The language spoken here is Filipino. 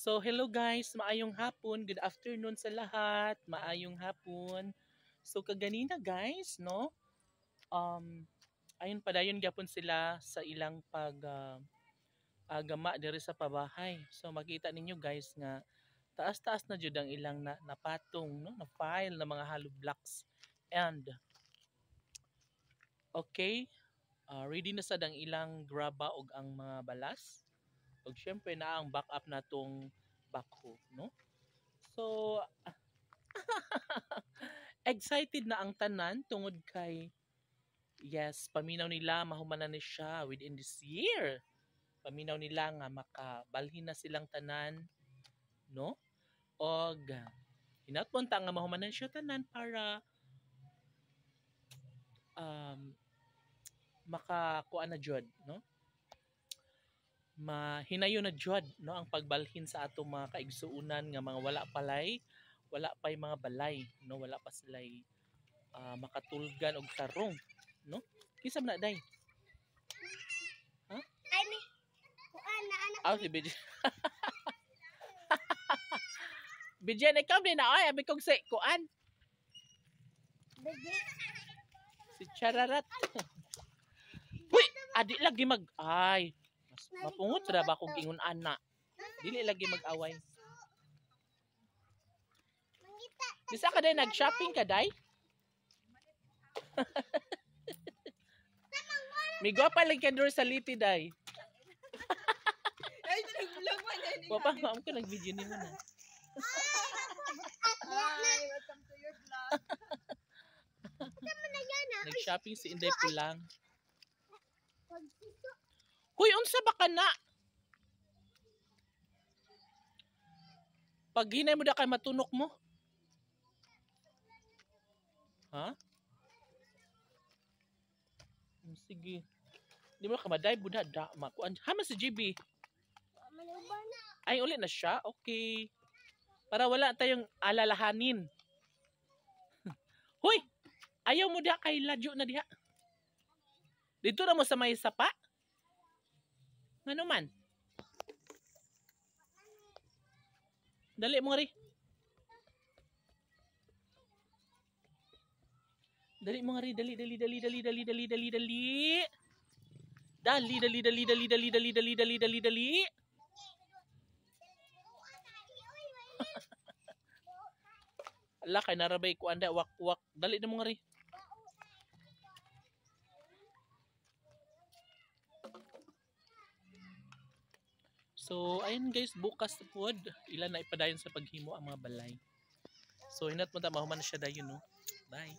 So, hello guys, maayong hapon, good afternoon sa lahat, maayong hapon. So, kaganina guys, no? Ayun padayon gyapon sila sa ilang agama diri sa pabahay. So, makita ninyo guys nga taas-taas na jud ang ilang napatong, no? Na file na mga hollow blocks. And okay, ready na sad ang ilang graba og ang mga balas. Ug syempre na ang backup natong backhoe, no? So, excited na ang tanan tungod kay yes, paminaw nila mahumanan ni siya within this year. Paminaw nila nga makabalhin na silang tanan, no? Og hinatpunta nga mahumanan siya tanan para makakuan na jud, no? Mahinayo na jud no ang pagbalhin sa atong mga kaigsuunan nga mga wala pay mga balay, no? Wala pa sila'y makatulgan og tarong, no? Kisa man na day? Ha? Ani, kuan na anak. Si Bijan. Bijan, ikaw din na ay abi kong si kuan. Bigi. Si Chararat. Uy, adi lagi mag-ay. Mapungot ra ba kog ingon ana. Dili lagi mag-away. Bisa ka day nag-shopping ka day? Migo pa lang ka doon sa liti day. Ay, nag-vlog man yan. Papa, maam ko nag-video ni mo na. Hi, welcome to your vlog. Nag-shopping si Inday Pulang. Huy, unsa ba ka na? Pag hinay mo da kay matunok mo. Ha? Sige. Di mo ka maday buda da makuan. Hama si GB. Ay ulit na siya. Okay. Para wala tayong alalahanin. Huy! Ayaw mo da kay ladyo na diha. Dito na mo sa may sapa. Ngano man? Dali mo ri. Dali mo ri, dali. Ala kay narabay ko anda wak. Dali na mo ri. So, ayun guys, bukas pod ilan na ipadayon sa paghimo ang mga balay. So, hinat mo ta mahuman na siya dayon, no? Bye.